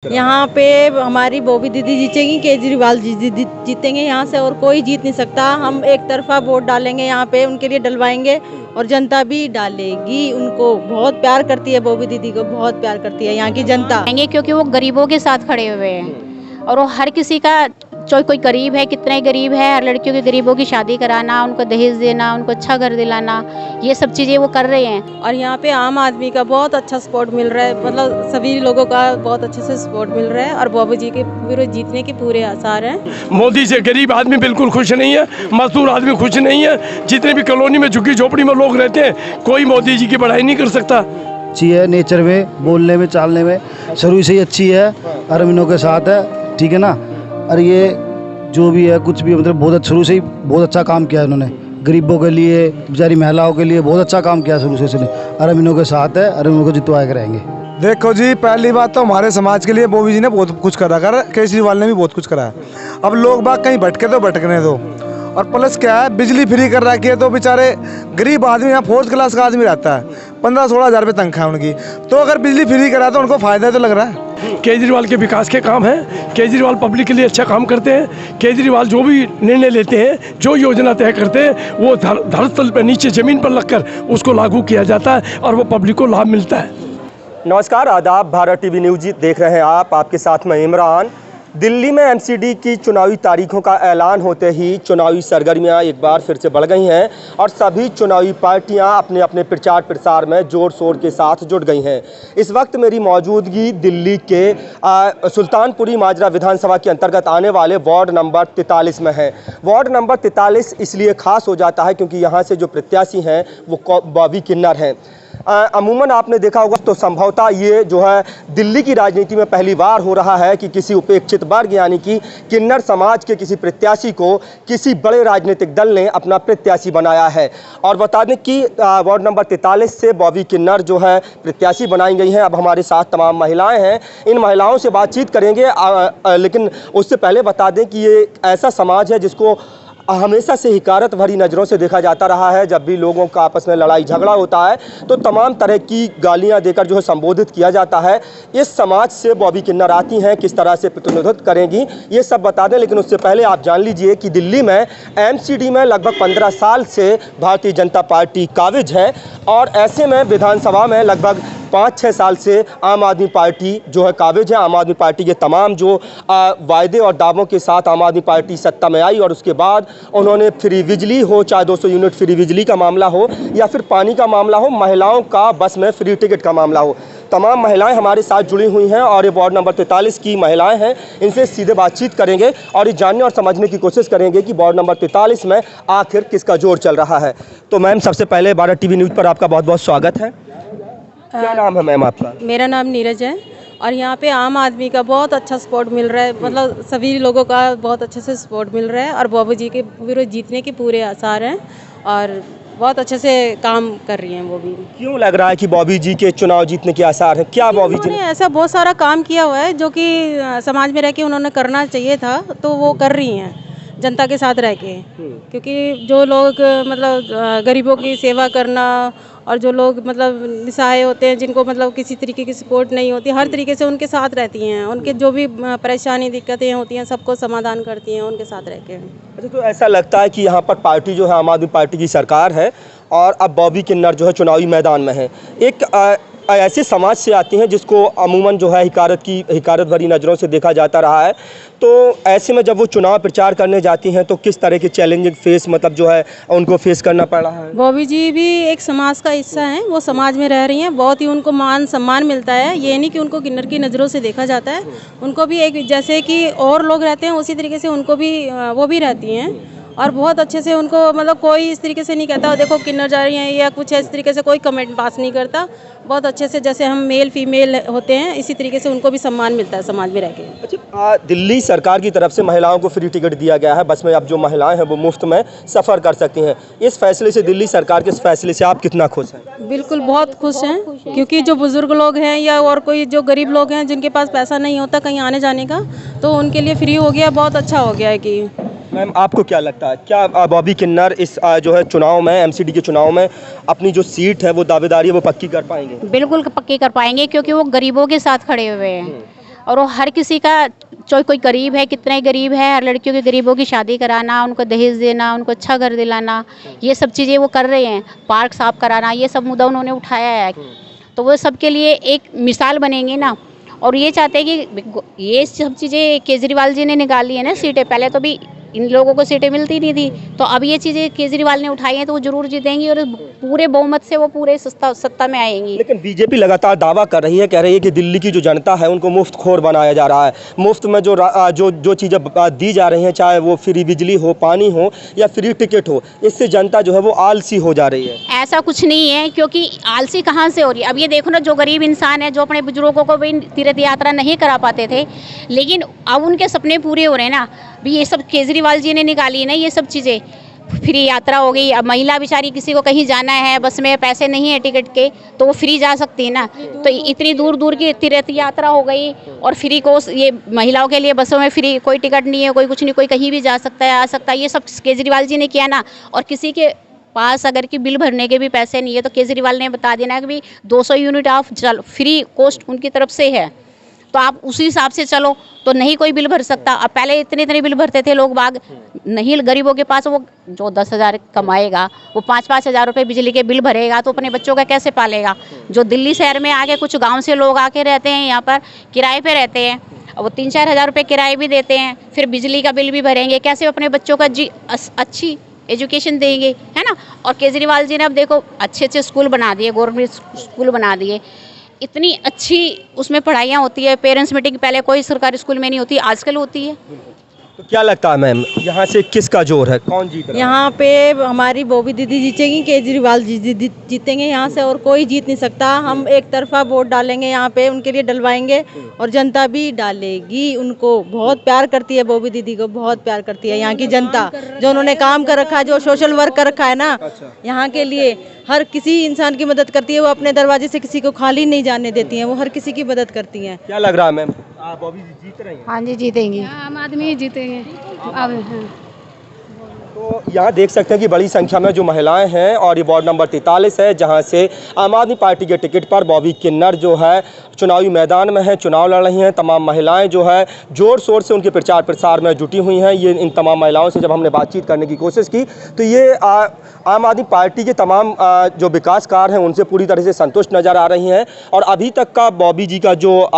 यहाँ पे हमारी बॉबी दीदी जीतेंगी, केजरीवाल जी जीतेंगे यहाँ से, और कोई जीत नहीं सकता। हम एक तरफा वोट डालेंगे यहाँ पे, उनके लिए डलवाएंगे और जनता भी डालेगी उनको। बहुत प्यार करती है बॉबी दीदी को, बहुत प्यार करती है यहाँ की जनता, क्योंकि वो गरीबों के साथ खड़े हुए हैं और वो हर किसी का, चाहे कोई गरीब है, कितने गरीब है, हर लड़कियों के गरीबों की शादी कराना, उनको दहेज देना, उनको अच्छा घर दिलाना, ये सब चीज़ें वो कर रहे हैं। और यहाँ पे आम आदमी का बहुत अच्छा सपोर्ट मिल रहा है, मतलब सभी लोगों का बहुत अच्छे से सपोर्ट मिल रहा है और बॉबी जी के पूरे जीतने के पूरे आसार हैं। मोदी से गरीब आदमी बिल्कुल खुश नहीं है, मजदूर आदमी खुश नहीं है। जितने भी कॉलोनी में झुग्गी झोपड़ी में लोग रहते हैं, कोई मोदी जी की बढ़ाई नहीं कर सकता। अच्छी है, नेचर में, बोलने में, चालने में शुरू से ही अच्छी है, अरविंदों के साथ है, ठीक है ना। और ये जो भी है कुछ भी, मतलब बहुत शुरू से ही बहुत अच्छा काम किया है उन्होंने, गरीबों के लिए, बेचारी महिलाओं के लिए बहुत अच्छा काम किया शुरू से इसने। अरविंदों के साथ है, अरविंदों को जितवाए के रहेंगे। देखो जी, पहली बात तो हमारे समाज के लिए बॉबी जी ने बहुत कुछ करा कर, केजरीवाल ने भी बहुत कुछ करा है। अब लोग बाग कहीं भटके तो भटकने दो। और प्लस क्या है, बिजली फ्री कर रखी है, तो बेचारे गरीब आदमी, यहाँ फोर्थ क्लास का आदमी रहता है, 15-16 हज़ार रुपये तनख्वाह है उनकी, तो अगर बिजली फ्री करा तो उनको फ़ायदा तो लग रहा है। केजरीवाल के विकास के काम हैं, केजरीवाल पब्लिक के लिए अच्छा काम करते हैं। केजरीवाल जो भी निर्णय लेते हैं, जो योजना तय करते हैं, वो धरातल पर, नीचे ज़मीन पर लगकर उसको लागू किया जाता है और वो पब्लिक को लाभ मिलता है। नमस्कार, आदाब। भारत टीवी न्यूज़ देख रहे हैं आप, आपके साथ मैं इमरान। दिल्ली में एमसीडी की चुनावी तारीखों का ऐलान होते ही चुनावी सरगर्मियां एक बार फिर से बढ़ गई हैं और सभी चुनावी पार्टियां अपने अपने प्रचार प्रसार में जोर शोर के साथ जुट गई हैं। इस वक्त मेरी मौजूदगी दिल्ली के सुल्तानपुरी माजरा विधानसभा के अंतर्गत आने वाले वार्ड नंबर 43 में है। वार्ड नंबर 43 इसलिए खास हो जाता है क्योंकि यहाँ से जो प्रत्याशी हैं वो बॉबी किन्नर हैं। अमूमन आपने देखा होगा तो संभवतः ये जो है दिल्ली की राजनीति में पहली बार हो रहा है कि किसी उपेक्षित वर्ग यानी कि किन्नर समाज के किसी प्रत्याशी को किसी बड़े राजनीतिक दल ने अपना प्रत्याशी बनाया है। और बता दें कि वार्ड नंबर 43 से बॉबी किन्नर जो है प्रत्याशी बनाई गई हैं। अब हमारे साथ तमाम महिलाएं हैं, इन महिलाओं से बातचीत करेंगे, लेकिन उससे पहले बता दें कि ये ऐसा समाज है जिसको हमेशा से हिकारत भरी नज़रों से देखा जाता रहा है। जब भी लोगों का आपस में लड़ाई झगड़ा होता है तो तमाम तरह की गालियां देकर जो है संबोधित किया जाता है। इस समाज से बॉबी किन्नर आती हैं, किस तरह से प्रतिनिधित्व करेंगी ये सब बता दें, लेकिन उससे पहले आप जान लीजिए कि दिल्ली में एमसीडी में लगभग 15 साल से भारतीय जनता पार्टी काबिज है और ऐसे में विधानसभा में लगभग 5-6 साल से आम आदमी पार्टी जो है काबिज है। आम आदमी पार्टी के तमाम जो वायदे और दावों के साथ आम आदमी पार्टी सत्ता में आई और उसके बाद उन्होंने फ्री बिजली हो, चाहे 200 यूनिट फ्री बिजली का मामला हो या फिर पानी का मामला हो, महिलाओं का बस में फ्री टिकट का मामला हो, तमाम महिलाएं हमारे साथ जुड़ी हुई हैं और ये वार्ड नंबर 43 की महिलाएं हैं। इनसे सीधे बातचीत करेंगे और ये जानने और समझने की कोशिश करेंगे कि वार्ड नंबर 43 में आखिर किसका जोर चल रहा है। तो मैम, सबसे पहले भारत टीवी न्यूज़ पर आपका बहुत बहुत स्वागत है। क्या नाम है मैम आपका? मेरा नाम नीरज है और यहाँ पे आम आदमी का बहुत अच्छा सपोर्ट मिल रहा है, मतलब सभी लोगों का बहुत अच्छे से सपोर्ट मिल रहा है और बॉबी जी के पूरे जीतने के पूरे आसार हैं और बहुत अच्छे से काम कर रही हैं वो भी। क्यों लग रहा है कि बॉबी जी के चुनाव जीतने के आसार हैं? क्या बॉबी जी ने ऐसा बहुत सारा काम किया हुआ है जो कि समाज में रह के उन्होंने करना चाहिए था, तो वो कर रही हैं जनता के साथ रह के। क्योंकि जो लोग मतलब गरीबों की सेवा करना और जो लोग मतलब निसहाय होते हैं, जिनको मतलब किसी तरीके की सपोर्ट नहीं होती, हर तरीके से उनके साथ रहती हैं। उनके जो भी परेशानी दिक्कतें होती हैं सबको समाधान करती हैं उनके साथ रह के। अच्छा, तो ऐसा लगता है कि यहाँ पर पार्टी जो है आम आदमी पार्टी की सरकार है और अब बॉबी किन्नर जो है चुनावी मैदान में है। एक ऐसे समाज से आती हैं जिसको अमूमन जो है हिकारत भरी नज़रों से देखा जाता रहा है, तो ऐसे में जब वो चुनाव प्रचार करने जाती हैं तो किस तरह के चैलेंजिंग फेस मतलब जो है उनको फेस करना पड़ रहा है? बॉबी जी भी एक समाज का हिस्सा हैं, वो समाज में रह रही हैं, बहुत ही उनको मान सम्मान मिलता है। ये नहीं कि उनको किन्नर की नज़रों से देखा जाता है, उनको भी एक जैसे कि और लोग रहते हैं उसी तरीके से उनको भी वो भी रहती हैं और बहुत अच्छे से उनको मतलब कोई इस तरीके से नहीं कहता देखो किन्नर जा रही हैं या कुछ इस तरीके से कोई कमेंट पास नहीं करता। बहुत अच्छे से जैसे हम मेल फीमेल होते हैं इसी तरीके से उनको भी सम्मान मिलता है समाज में रह के। अच्छा, दिल्ली सरकार की तरफ से महिलाओं को फ्री टिकट दिया गया है, बस में अब जो महिलाएं हैं वो मुफ्त में सफ़र कर सकती हैं। इस फैसले से, दिल्ली सरकार के इस फैसले से आप कितना खुश हैं? बिल्कुल बहुत खुश हैं, क्योंकि जो बुजुर्ग लोग हैं या और कोई जो गरीब लोग हैं जिनके पास पैसा नहीं होता कहीं आने जाने का, तो उनके लिए फ्री हो गया, बहुत अच्छा हो गया है कि। मैम, आपको क्या लगता है, क्या बॉबी किन्नर इस जो है चुनाव में, एमसीडी के चुनाव में अपनी जो सीट है वो दावेदारी है वो पक्की कर पाएंगे? बिल्कुल पक्की कर पाएंगे क्योंकि वो गरीबों के साथ खड़े हुए हैं और वो हर किसी का, चाहे कोई गरीब है, कितने गरीब है, हर लड़कियों के गरीबों की शादी कराना, उनको दहेज देना, उनको अच्छा घर दिलाना, ये सब चीज़ें वो कर रहे हैं। पार्क साफ कराना, ये सब मुद्दा उन्होंने उठाया है, तो वो सबके लिए एक मिसाल बनेंगे ना। और ये चाहते हैं कि ये सब चीज़ें केजरीवाल जी ने निकाली है ना सीटें, पहले तो भी इन लोगों को सीटें मिलती नहीं थी, तो अब ये चीज़ें केजरीवाल ने उठाई हैं तो वो जरूर जीतेंगी और पूरे बहुमत से वो पूरे सत्ता में आएंगी। लेकिन बीजेपी लगातार दावा कर रही है, कह रही है कि दिल्ली की जो जनता है उनको मुफ्त खोर बनाया जा रहा है। मुफ्त में जो चीज़ें दी जा रही हैं, चाहे वो फ्री बिजली हो, पानी हो या फ्री टिकट हो, इससे जनता जो है वो आलसी हो जा रही है। ऐसा कुछ नहीं है, क्योंकि आलसी कहाँ से हो रही है। अब ये देखो ना, जो गरीब इंसान है, जो अपने बुजुर्गों को भी तीर्थ यात्रा नहीं करा पाते थे, लेकिन अब उनके सपने पूरे हो रहे हैं ना। भी ये सब केजरीवाल जी ने निकाली ना, ये सब चीज़ें, फ्री यात्रा हो गई। अब महिला बेचारी किसी को कहीं जाना है, बस में पैसे नहीं है टिकट के, तो वो फ्री जा सकती है ना। तो इतनी दूर दूर की तीर्थ यात्रा हो गई और फ्री कोर्स, ये महिलाओं के लिए बसों में फ्री, कोई टिकट नहीं है, कोई कुछ नहीं, कोई कहीं भी जा सकता है, आ सकता है। ये सब केजरीवाल जी ने किया ना। और किसी के पास अगर कि बिल भरने के भी पैसे नहीं है, तो केजरीवाल ने बता देना कि भाई 200 यूनिट ऑफ फ्री कॉस्ट उनकी तरफ से है, तो आप उसी हिसाब से चलो, तो नहीं कोई बिल भर सकता। अब पहले इतने बिल भरते थे लोग बाग, नहीं गरीबों के पास, वो जो 10,000 कमाएगा वो 5-5 हज़ार रुपये बिजली के बिल भरेगा, तो अपने बच्चों का कैसे पालेगा। जो दिल्ली शहर में आके कुछ गांव से लोग आके रहते हैं, यहाँ पर किराए पे रहते हैं, वो 3-4 हज़ार रुपये किराए भी देते हैं, फिर बिजली का बिल भी भरेंगे, कैसे अपने बच्चों का अच्छी एजुकेशन देंगे, है ना। और केजरीवाल जी ने अब देखो अच्छे स्कूल बना दिए, गवर्नमेंट स्कूल बना दिए, इतनी अच्छी उसमें पढ़ाइयाँ होती है। पेरेंट्स मीटिंग पहले कोई सरकारी स्कूल में नहीं होती, आजकल होती है। तो क्या लगता है मैम, यहाँ से किसका जोर है, कौन जीत रहा है? यहाँ पे हमारी बॉबी दीदी जीतेंगी, केजरीवाल जी जीतेंगे यहाँ से, और कोई जीत नहीं सकता। हम एक तरफा वोट डालेंगे यहाँ पे, उनके लिए डलवाएंगे, और जनता भी डालेगी उनको। बहुत प्यार करती है बॉबी दीदी को, बहुत प्यार करती है यहाँ की जनता। जो उन्होंने काम कर रखा है, जो सोशल वर्क कर रखा है ना, यहाँ के लिए हर किसी इंसान की मदद करती है। वो अपने दरवाजे से किसी को खाली नहीं जाने देती हैं, वो हर किसी की मदद करती हैं। क्या लग रहा है मैम, बॉबी जी जीत रही हैं? हाँ जी, जीतेंगे, आम आदमी जीतेंगे अब। हाँ। तो यहाँ देख सकते हैं कि बड़ी संख्या में जो महिलाएं हैं, और ये वार्ड नंबर 43 है, जहाँ से आम आदमी पार्टी के टिकट पर बॉबी किन्नर जो है चुनावी मैदान में है, चुनाव लड़ रही हैं। तमाम महिलाएं जो है जोर शोर से उनके प्रचार प्रसार में जुटी हुई हैं। ये इन तमाम महिलाओं से जब हमने बातचीत करने की कोशिश की, तो ये आम आदमी पार्टी के तमाम जो विकास कार्य हैं उनसे पूरी तरह से संतुष्ट नज़र आ रही हैं। और अभी तक का बॉबी जी का जो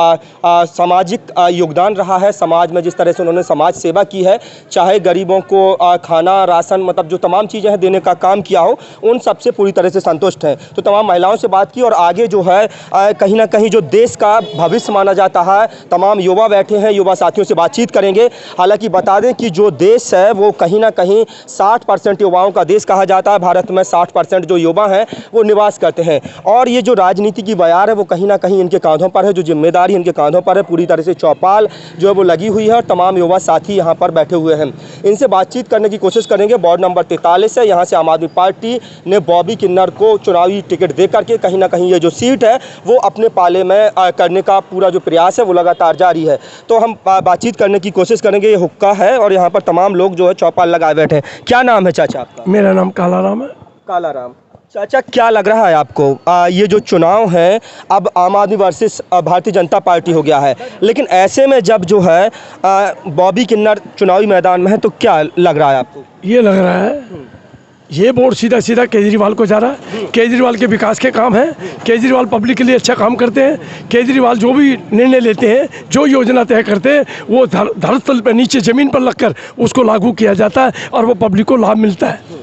सामाजिक योगदान रहा है, समाज में जिस तरह से उन्होंने समाज सेवा की है, चाहे गरीबों को खाना, राशन, मतलब जो तमाम चीज़ें हैं देने का काम किया हो, उन सबसे पूरी तरह से संतुष्ट हैं। तो तमाम महिलाओं से बात की, और आगे जो है कहीं ना कहीं जो देश का भविष्य माना जाता है, तमाम युवा बैठे हैं, युवा साथियों से बातचीत करेंगे। हालांकि बता दें कि जो देश है वो कहीं ना कहीं 60% युवाओं का देश कहा जाता है। भारत में 60% जो युवा हैं वो निवास करते हैं, और ये जो राजनीति की बयार है वो कहीं ना कहीं इनके कांधों पर है, जो जिम्मेदारी इनके कांधों पर है। पूरी तरह से चौपाल जो है वो लगी हुई है, और तमाम युवा साथी यहाँ पर बैठे हुए हैं। इनसे बातचीत करने की कोशिश करेंगे। वार्ड नंबर 43 है, यहाँ से आम आदमी पार्टी ने बॉबी किन्नर को चुनावी टिकट दे करके कहीं ना कहीं ये जो सीट है वो अपने पाले में करने का पूरा जो प्रयास है वो लगातार जारी है। तो हम बातचीत करने की कोशिश करेंगे। ये हुक्का है और यहाँ पर तमाम लोग जो है चौपाल लगाए बैठे हैं। क्या नाम है चाचा आपका? मेरा नाम कालाराम है। कालाराम। चाचा, क्या लग रहा है आपको, ये जो चुनाव है अब आम आदमी वर्सेस भारतीय जनता पार्टी हो गया है, लेकिन ऐसे में जब जो है बॉबी किन्नर चुनावी मैदान में है, तो क्या लग रहा है आपको? ये लग रहा है ये वोट सीधा सीधा केजरीवाल को जा रहा है। केजरीवाल के विकास के काम हैं, केजरीवाल पब्लिक के लिए अच्छा काम करते हैं। केजरीवाल जो भी निर्णय लेते हैं, जो योजना तय करते हैं, वो धरातल पर नीचे ज़मीन पर लगकर उसको लागू किया जाता है, और वो पब्लिक को लाभ मिलता है।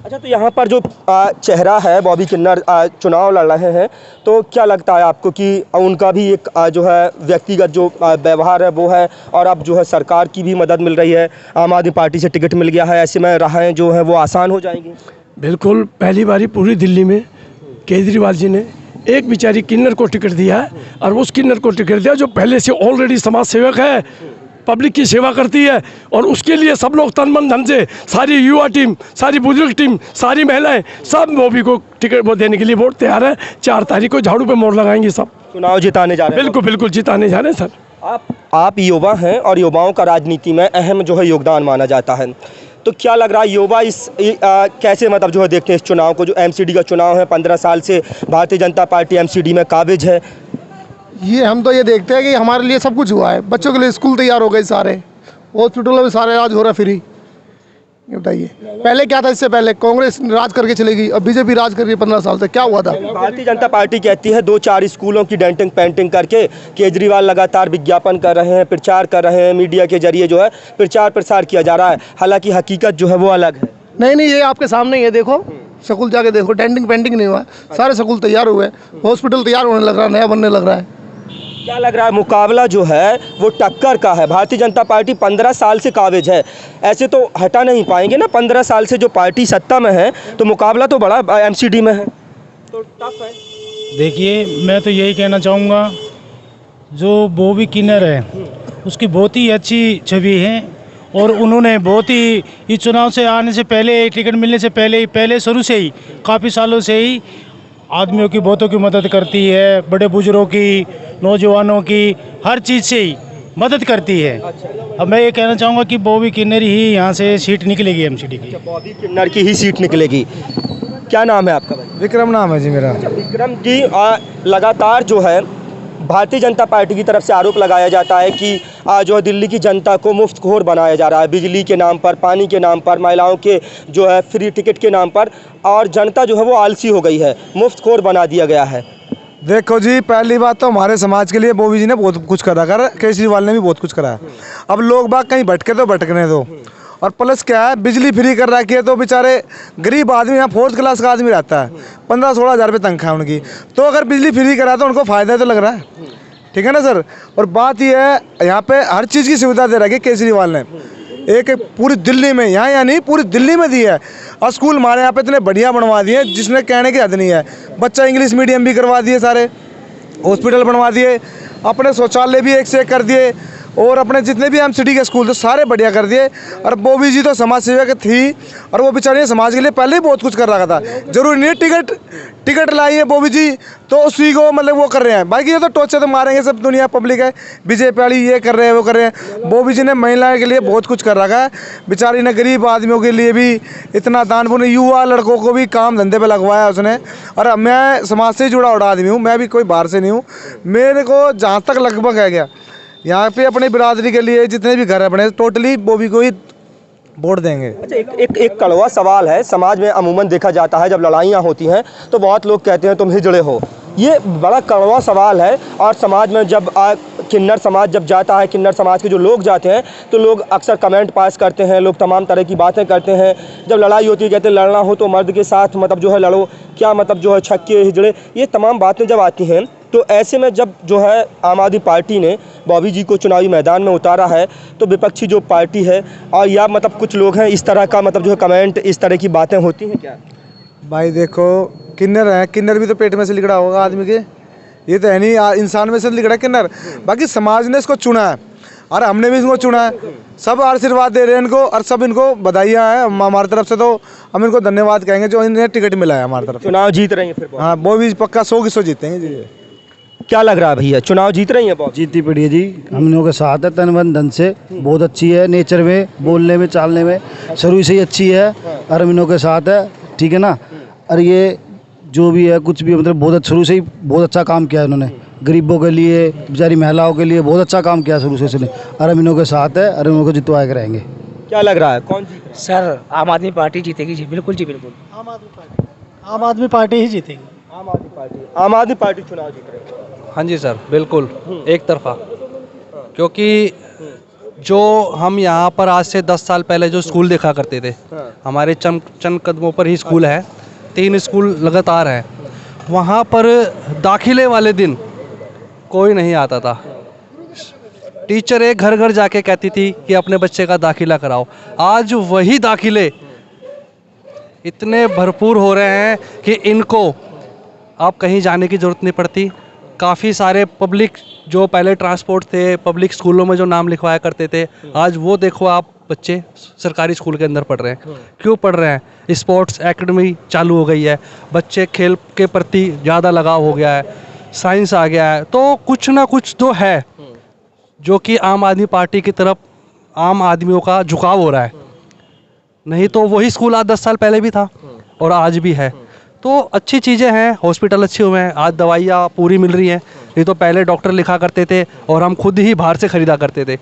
अच्छा, तो यहाँ पर जो चेहरा है बॉबी किन्नर चुनाव लड़ रहे हैं, तो क्या लगता है आपको कि उनका भी एक जो है व्यक्तिगत जो व्यवहार है वो है, और अब जो है सरकार की भी मदद मिल रही है, आम आदमी पार्टी से टिकट मिल गया है, ऐसे में राहें जो है वो आसान हो जाएंगी? बिल्कुल, पहली बारी पूरी दिल्ली में केजरीवाल जी ने एक बेचारी किन्नर को टिकट दिया है, और उस किन्नर को टिकट दिया जो पहले से ऑलरेडी समाज सेवक है, पब्लिक की सेवा करती है, और उसके लिए सब लोग तन मन धन से, सारी युवा टीम, सारी बुजुर्ग टीम, सारी महिलाएं, सब बॉबी को टिकट वो देने के लिए वोट तैयार है। 4 तारीख को झाड़ू पे मोड़ लगाएंगे सब। चुनाव जिताने जा रहे हैं? बिल्कुल बिल्कुल जिताने जा रहे हैं सर। आप युवा हैं, और युवाओं का राजनीति में अहम जो है योगदान माना जाता है, तो क्या लग रहा है युवा कैसे मतलब जो है देखते हैं इस चुनाव को? जो एमसीडी का चुनाव है, 15 साल से भारतीय जनता पार्टी एमसीडी में काबिज है, ये हम तो ये देखते हैं कि हमारे लिए सब कुछ हुआ है, बच्चों के लिए स्कूल तैयार हो गए सारे, हॉस्पिटलों में सारे इलाज हो रहा है फ्री। ये बताइए पहले क्या था, इससे पहले कांग्रेस राज करके चलेगी, अब बीजेपी राज कर रही है 15 साल से, क्या हुआ था? भारतीय जनता पार्टी कहती है 2-4 स्कूलों की डेंटिंग पेंटिंग करके केजरीवाल लगातार विज्ञापन कर रहे हैं, प्रचार कर रहे हैं, मीडिया के जरिए जो है प्रचार प्रसार किया जा रहा है, हालांकि हकीकत जो है वो अलग है। नहीं, ये आपके सामने ही है, देखो स्कूल जाके देखो, डेंटिंग पेंटिंग नहीं हुआ है, सारे स्कूल तैयार हुए, हॉस्पिटल तैयार होने लग रहा है, नया बनने लग रहा है। क्या लग रहा है मुकाबला जो है वो टक्कर का है? भारतीय जनता पार्टी 15 साल से काबिज है, ऐसे तो हटा नहीं पाएंगे ना, 15 साल से जो पार्टी सत्ता में है, तो मुकाबला तो बड़ा एमसीडी में है, तो टफ है। देखिए मैं तो यही कहना चाहूँगा, जो बॉबी किन्नर है उसकी बहुत ही अच्छी छवि है, और उन्होंने बहुत ही इस चुनाव से आने से पहले, टिकट मिलने से पहले शुरू से ही काफ़ी सालों से ही आदमियों की बहुतों की मदद करती है, बड़े बुजुर्गों की, नौजवानों की, हर चीज़ से ही मदद करती है। अब मैं ये कहना चाहूँगा कि बॉबी किन्नर ही यहाँ से सीट निकलेगी एमसीडी की। बॉबी किन्नर की ही सीट निकलेगी। क्या नाम है आपका भाई? विक्रम नाम है जी मेरा। विक्रम जी, लगातार जो है भारतीय जनता पार्टी की तरफ से आरोप लगाया जाता है कि जो है दिल्ली की जनता को मुफ्तखोर बनाया जा रहा है, बिजली के नाम पर, पानी के नाम पर, महिलाओं के जो है फ्री टिकट के नाम पर, और जनता जो है वो आलसी हो गई है, मुफ्तखोर बना दिया गया है। देखो जी, पहली बात तो हमारे समाज के लिए मोदी जी ने बहुत कुछ करा कर, केजरीवाल ने भी बहुत कुछ करा है। अब लोग बाग कहीं भटके तो भटकने दो, और प्लस क्या है, बिजली फ्री कर रखी है, तो बेचारे गरीब आदमी, यहाँ 4th क्लास का आदमी रहता है, 15-16 हज़ार रुपये तनख्वाह है उनकी, तो अगर बिजली फ्री करा तो उनको फ़ायदा तो लग रहा है, ठीक है ना सर। और बात यह है, यहाँ पे हर चीज़ की सुविधा दे रखी है केजरीवाल ने, एक पूरी दिल्ली में, यहाँ नहीं पूरी दिल्ली में दी है, और स्कूल हमारे यहाँ पे इतने बढ़िया बनवा दिए जिसने कहने की हद नहीं है। बच्चा इंग्लिश मीडियम भी करवा दिए, सारे हॉस्पिटल बनवा दिए, अपने शौचालय भी एक से एक कर दिए, और अपने जितने भी एमसीडी के स्कूल थे सारे बढ़िया कर दिए। और बॉबी जी तो समाज सेवक थी, और वो बेचारी समाज के लिए पहले ही बहुत कुछ कर रखा था, जरूरी नहीं टिकट लाई है बॉबी जी तो उसी को मतलब वो कर रहे हैं, बाकी ये तो टोचे तो मारेंगे सब दुनिया पब्लिक है, बीजेपी वाली ये कर रहे हैं वो कर रहे हैं। बॉबी जी ने महिलाओं के लिए बहुत कुछ कर रखा है, बेचारी ने गरीब आदमियों के लिए भी इतना दान पुण्य, युवा लड़कों को भी काम धंधे पे लगवाया उसने। और मैं समाज से जुड़ा हुआ आदमी हूँ, मैं भी कोई बाहर से नहीं हूँ, मेरे को जहाँ तक लगभग है गया यहाँ पे अपनी बिरादरी के लिए जितने भी घर है अपने, टोटली बॉबी को ही वोट देंगे। अच्छा, एक कड़वा सवाल है, समाज में अमूमन देखा जाता है जब लड़ाइयाँ होती हैं तो बहुत लोग कहते हैं तुम हिजड़े हो, ये बड़ा कड़वा सवाल है। और समाज में जब किन्नर समाज जब जाता है, किन्नर समाज के जो लोग जाते हैं तो लोग अक्सर कमेंट पास करते हैं, लोग तमाम तरह की बातें करते हैं। जब लड़ाई होती है कहते हैं लड़ना हो तो मर्द के साथ मतलब जो है लड़ो, क्या मतलब जो है छक्के हिजड़े, ये तमाम बातें जब आती हैं तो ऐसे में जब जो है आम आदमी पार्टी ने बॉबी जी को चुनावी मैदान में उतारा है तो विपक्षी जो पार्टी है और या मतलब कुछ लोग हैं, इस तरह का मतलब जो है कमेंट, इस तरह की बातें होती हैं क्या? भाई देखो, किन्नर है, किन्नर भी तो पेट में से लिगड़ा होगा आदमी के, ये तो है नहीं इंसान में से लिगड़ा किन्नर। बाकी समाज ने इसको चुना है और हमने भी इसको चुना है, सब आशीर्वाद दे रहे हैं इनको और सब इनको बधाइयाँ हैं हमारी तरफ से, तो हम इनको धन्यवाद कहेंगे जो इन्हें टिकट मिला है हमारी तरफ। चुनाव जीत रही है फिर? हाँ, वो भी पक्का 100 की 100 जीतेंगे जी। क्या लग रहा है भैया, चुनाव जीत रही है? जीतती पड़ी है जी, हम लोगों के साथ है, तन मन धन से बहुत अच्छी है, नेचर में, बोलने में, चालने में शुरू से ही अच्छी है, और हम इनों के साथ है, ठीक है ना। और ये जो भी है कुछ भी मतलब बहुत शुरू से ही बहुत अच्छा काम किया है इन्होंने, गरीबों के लिए, बेचारी महिलाओं के लिए बहुत अच्छा काम किया शुरू से इसने, और हम इनों के साथ है और इनों को जितवाए के रहेंगे। क्या लग रहा है कौन जीत? सर आम आदमी पार्टी जीतेगी जी, बिल्कुल जी बिल्कुल। आम आदमी पार्टी ही जीतेगी। आम आदमी पार्टी चुनाव जीत रही है? हाँ जी सर, बिल्कुल एक तरफा, क्योंकि जो हम यहाँ पर आज से 10 साल पहले जो स्कूल देखा करते थे, हमारे चंद कदमों पर ही स्कूल है, 3 स्कूल लगातार है, वहाँ पर दाखिले वाले दिन कोई नहीं आता था, टीचर एक घर घर जाके कहती थी कि अपने बच्चे का दाखिला कराओ। आज वही दाखिले इतने भरपूर हो रहे हैं कि इनको अब कहीं जाने की ज़रूरत नहीं पड़ती। काफ़ी सारे पब्लिक जो पहले ट्रांसपोर्ट थे, पब्लिक स्कूलों में जो नाम लिखवाया करते थे, आज वो देखो आप बच्चे सरकारी स्कूल के अंदर पढ़ रहे हैं। क्यों पढ़ रहे हैं? स्पोर्ट्स एकेडमी चालू हो गई है, बच्चे खेल के प्रति ज़्यादा लगाव हो गया है, साइंस आ गया है, तो कुछ ना कुछ तो है जो कि आम आदमी पार्टी की तरफ आम आदमियों का झुकाव हो रहा है। नहीं तो वही स्कूल आज 10 साल पहले भी था और आज भी है। तो अच्छी चीज़ें हैं, हॉस्पिटल अच्छे हुए हैं, आज दवाइयाँ पूरी मिल रही हैं, नहीं तो पहले डॉक्टर लिखा करते थे और हम खुद ही बाहर से ख़रीदा करते थे।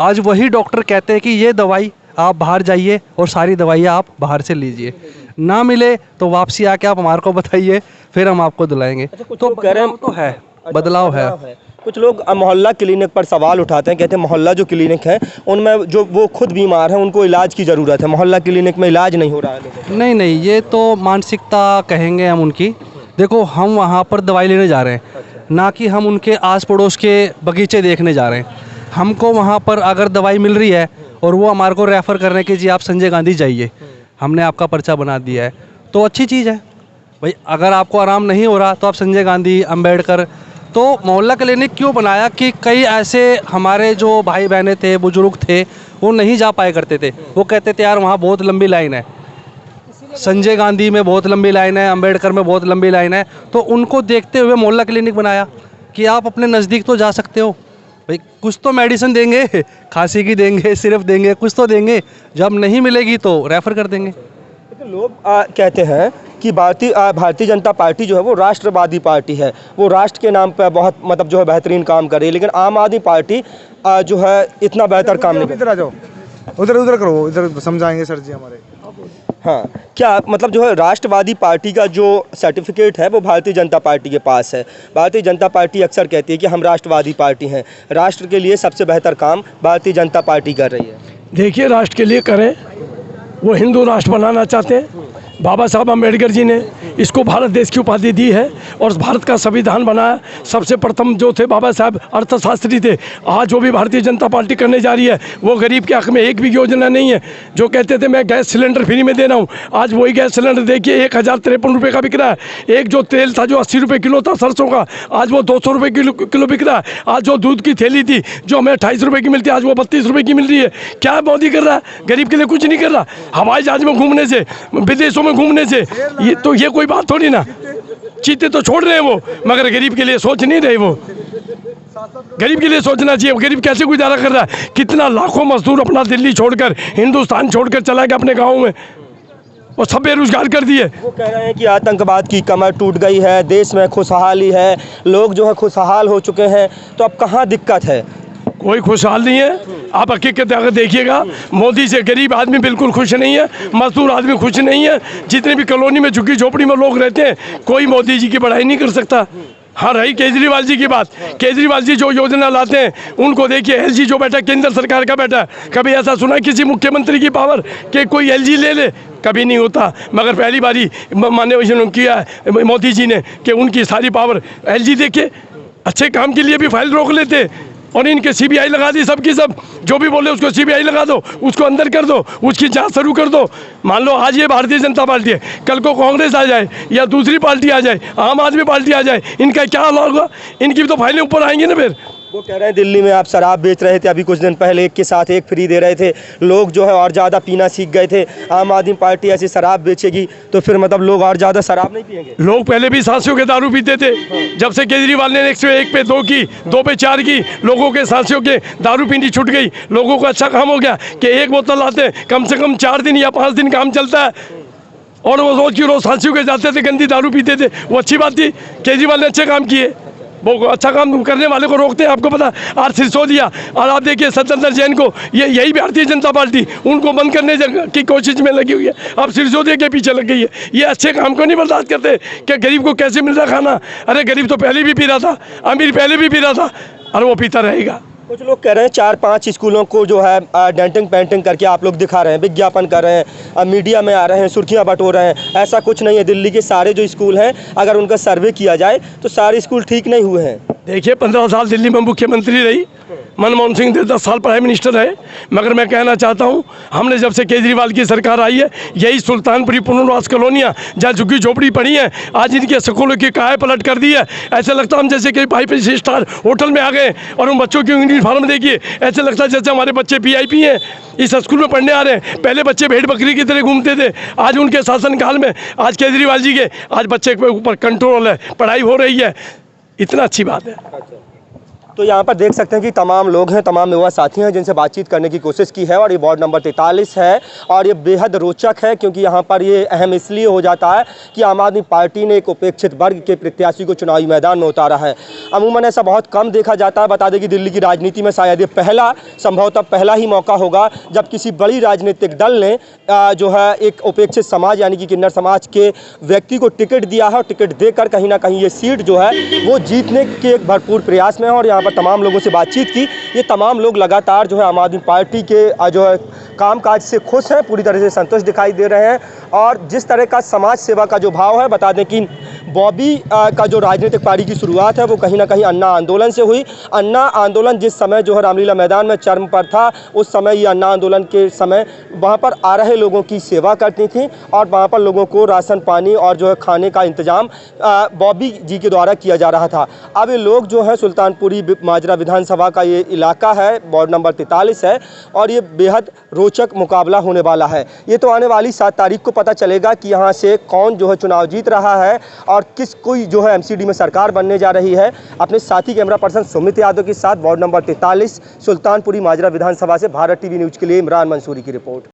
आज वही डॉक्टर कहते हैं कि ये दवाई आप बाहर जाइए और सारी दवाइयाँ आप बाहर से लीजिए, ना मिले तो वापसी आके आप हमारे को बताइए, फिर हम आपको दिलाएंगे। तो कह रहे हैं तो है, बदलाव है। कुछ लोग मोहल्ला क्लिनिक पर सवाल उठाते हैं, कहते हैं मोहल्ला जो क्लिनिक है उनमें जो वो खुद बीमार हैं उनको इलाज की ज़रूरत है, मोहल्ला क्लिनिक में इलाज नहीं हो रहा है लोगों को। नहीं नहीं, ये तो मानसिकता कहेंगे हम उनकी। देखो, हम वहाँ पर दवाई लेने जा रहे हैं, ना कि हम उनके आस पड़ोस के बगीचे देखने जा रहे हैं। हमको वहाँ पर अगर दवाई मिल रही है और वो हमारे को रेफ़र कर रहे हैं कि जी आप संजय गांधी जाइए, हमने आपका पर्चा बना दिया है, तो अच्छी चीज़ है भाई। अगर आपको आराम नहीं हो रहा तो आप संजय गांधी, अंबेडकर, तो मोहल्ला क्लिनिक क्यों बनाया कि कई ऐसे हमारे जो भाई बहनें थे, बुजुर्ग थे, वो नहीं जा पाए करते थे। वो कहते थे यार वहाँ बहुत लंबी लाइन है, संजय गांधी में बहुत लंबी लाइन है, अंबेडकर में बहुत लंबी लाइन है, तो उनको देखते हुए मोहल्ला क्लिनिक बनाया कि आप अपने नज़दीक तो जा सकते हो भाई। कुछ तो मेडिसिन देंगे, खांसी की देंगे, सिरप देंगे, कुछ तो देंगे, जब नहीं मिलेगी तो रेफ़र कर देंगे। लोग कहते हैं कि भारतीय जनता पार्टी जो है वो राष्ट्रवादी पार्टी है, वो राष्ट्र के नाम पर बहुत मतलब जो है बेहतरीन काम कर रही है, लेकिन आम आदमी पार्टी जो है इतना बेहतर काम नहीं। इधर आ जाओ, उधर करो, इधर समझाएंगे सर जी हमारे। हाँ, क्या मतलब जो है राष्ट्रवादी पार्टी का जो सर्टिफिकेट है वो भारतीय जनता पार्टी के पास है। भारतीय जनता पार्टी अक्सर कहती है कि हम राष्ट्रवादी पार्टी हैं, राष्ट्र के लिए सबसे बेहतर काम भारतीय जनता पार्टी कर रही है। देखिए, राष्ट्र के लिए करें, वो हिंदू राष्ट्र बनाना चाहते हैं। बाबा साहब अम्बेडकर जी ने इसको भारत देश की उपाधि दी है और भारत का संविधान बनाया। सबसे प्रथम जो थे बाबा साहब अर्थशास्त्री थे। आज जो भी भारतीय जनता पार्टी करने जा रही है वो गरीब के हक में एक भी योजना नहीं है। जो कहते थे मैं गैस सिलेंडर फ्री में दे रहा हूँ, आज वही गैस सिलेंडर देखिए 1053 रुपये का बिक रहा है। एक जो तेल था जो 80 रुपये किलो था सरसों का, आज वो 200 रुपये किलो बिक रहा है। आज जो दूध की थैली थी जो हमें 28 रुपये की मिलती है, आज वो 32 रुपये की मिल रही है। क्या मोदी कर रहा है? गरीब के लिए कुछ नहीं कर रहा। हवाई जहाज में घूमने से, विदेशों में घूमने से, ये कोई बात थोड़ी ना। चीते तो छोड़ रहे हैं वो, मगर गरीब के लिए सोच नहीं रहे। वो गरीब के लिए सोचना चाहिए। गरीब कैसे गुजारा कर रहा है? कितना लाखों मजदूर अपना दिल्ली छोड़कर, हिंदुस्तान छोड़कर चला गया अपने गाँव में और सब बेरोजगार कर दिए। वो कह रहे हैं कि आतंकवाद की कमर टूट गई है, देश में खुशहाली है, लोग जो है खुशहाल हो चुके हैं, तो अब कहाँ दिक्कत है? कोई खुशहाल नहीं है। आप हकीकत अगर देखिएगा, मोदी से गरीब आदमी बिल्कुल खुश नहीं है, मजदूर आदमी खुश नहीं है। जितने भी कॉलोनी में झुग्गी झोपड़ी में लोग रहते हैं, कोई मोदी जी की बड़ाई नहीं कर सकता। हाँ, रही केजरीवाल जी की बात, केजरीवाल जी जो योजना लाते हैं उनको देखिए। एलजी जो बैठा केंद्र सरकार का बैठा, कभी ऐसा सुना किसी मुख्यमंत्री की पावर कि कोई एलजी ले ले? कभी नहीं होता। मगर पहली बारी माननीय किया है मोदी जी ने कि उनकी सारी पावर एलजी देखे। अच्छे काम के लिए भी फाइल रोक लेते और इनके सीबीआई लगा दी, सबकी सब। जो भी बोले उसको सीबीआई लगा दो, उसको अंदर कर दो, उसकी जांच शुरू कर दो। मान लो आज ये भारतीय जनता पार्टी है, कल को कांग्रेस आ जाए या दूसरी पार्टी आ जाए, आम आदमी पार्टी आ जाए, इनका क्या हाल होगा? इनकी भी तो फाइलें ऊपर आएंगी ना। फिर वो कह रहे हैं दिल्ली में आप शराब बेच रहे थे, अभी कुछ दिन पहले एक के साथ एक फ्री दे रहे थे, लोग जो है और ज़्यादा पीना सीख गए थे। आम आदमी पार्टी ऐसी शराब बेचेगी तो फिर मतलब लोग और ज़्यादा शराब नहीं पिएंगे? लोग पहले भी सांसियों के दारू पीते थे। जब से केजरीवाल ने 101 पे 2 की, 2 पे 4 की, लोगों के सांसियों के दारू पीनी छूट गई। लोगों को अच्छा काम हो गया कि एक बोतल लाते कम से कम 4 दिन या 5 दिन काम चलता है। और वो रोज़ की रोज़ सांसियों के जाते थे, गंदी दारू पीते थे। वो अच्छी बात थी, केजरीवाल ने अच्छे काम किए। वो अच्छा काम करने वाले को रोकते हैं। आपको पता, आज सिसोदिया और आप देखिए सत्येंद्र जैन को, यही भारतीय जनता पार्टी उनको बंद करने की कोशिश में लगी हुई है। अब सिसोदिया के पीछे लग गई है। ये अच्छे काम को नहीं बर्दाश्त करते कि गरीब को कैसे मिल रहा खाना। अरे गरीब तो पहले भी पी रहा था, अमीर पहले भी पी रहा था, और वो पीता रहेगा। कुछ लोग कह रहे हैं 4-5 स्कूलों को जो है डेंटिंग पेंटिंग करके आप लोग दिखा रहे हैं, विज्ञापन कर रहे हैं, मीडिया में आ रहे हैं, सुर्खियां बटोर रहे हैं। ऐसा कुछ नहीं है। दिल्ली के सारे जो स्कूल हैं, अगर उनका सर्वे किया जाए तो सारे स्कूल ठीक नहीं हुए हैं। देखिए, 15 साल दिल्ली में मुख्यमंत्री रही, मनमोहन सिंह 10 साल प्राइम मिनिस्टर रहे। मगर मैं कहना चाहता हूँ, हमने जब से केजरीवाल की सरकार आई है, यही सुल्तानपुरी पुनर्वास कॉलोनियाँ जहाँ झुग्गी झोपड़ी पड़ी हैं, आज इनके स्कूलों की काया पलट कर दी है। ऐसे लगता हम जैसे कि 5 स्टार होटल में आ गए। और उन बच्चों की यूनिफॉर्म देखिए, ऐसे लगता है जैसे हमारे बच्चे VIP हैं, इस स्कूल में पढ़ने आ रहे हैं। पहले बच्चे भेड़ बकरी की तरह घूमते थे, आज उनके शासनकाल में, आज केजरीवाल जी के, आज बच्चे के ऊपर कंट्रोल है, पढ़ाई हो रही है। इतना अच्छी बात है। तो यहाँ पर देख सकते हैं कि तमाम लोग हैं, तमाम युवा साथी हैं जिनसे बातचीत करने की कोशिश की है। और ये वार्ड नंबर 43 है और ये बेहद रोचक है क्योंकि यहाँ पर ये अहम इसलिए हो जाता है कि आम आदमी पार्टी ने एक उपेक्षित वर्ग के प्रत्याशी को चुनावी मैदान में उतारा है। अमूमन ऐसा बहुत कम देखा जाता है। बता दें कि दिल्ली की राजनीति में शायद ये संभवतः पहला ही मौका होगा जब किसी बड़ी राजनीतिक दल ने जो है एक उपेक्षित समाज यानी कि किन्नर समाज के व्यक्ति को टिकट दिया है और टिकट देकर कहीं ना कहीं ये सीट जो है वो जीतने के एक भरपूर प्रयास में है। और यहाँ पर तमाम लोगों से बातचीत की, ये तमाम लोग लगातार जो है आम आदमी पार्टी के जो है कामकाज से खुश हैं, पूरी तरह से संतुष्ट दिखाई दे रहे हैं। और जिस तरह का समाज सेवा का जो भाव है, बता दें कि बॉबी का जो राजनीतिक पारी की शुरुआत है वो कहीं ना कहीं अन्ना आंदोलन से हुई। अन्ना आंदोलन जिस समय जो है रामलीला मैदान में चरम पर था, उस समय ये अन्ना आंदोलन के समय वहाँ पर आ रहे लोगों की सेवा करती थी और वहाँ पर लोगों को राशन पानी और जो है खाने का इंतजाम बॉबी जी के द्वारा किया जा रहा था। अब ये लोग जो है सुल्तानपुरी माजरा विधानसभा का ये इलाका है, वार्ड नंबर 43 है और ये बेहद रोचक मुकाबला होने वाला है। ये तो आने वाली 7 तारीख को पता चलेगा कि यहाँ से कौन जो है चुनाव जीत रहा है और किस कोई जो है एमसीडी में सरकार बनने जा रही है। अपने साथी कैमरा पर्सन सुमित यादव के साथ वार्ड नंबर 43 सुल्तानपुरी माजरा विधानसभा से भारत टीवी न्यूज़ के लिए इमरान मंसूरी की रिपोर्ट।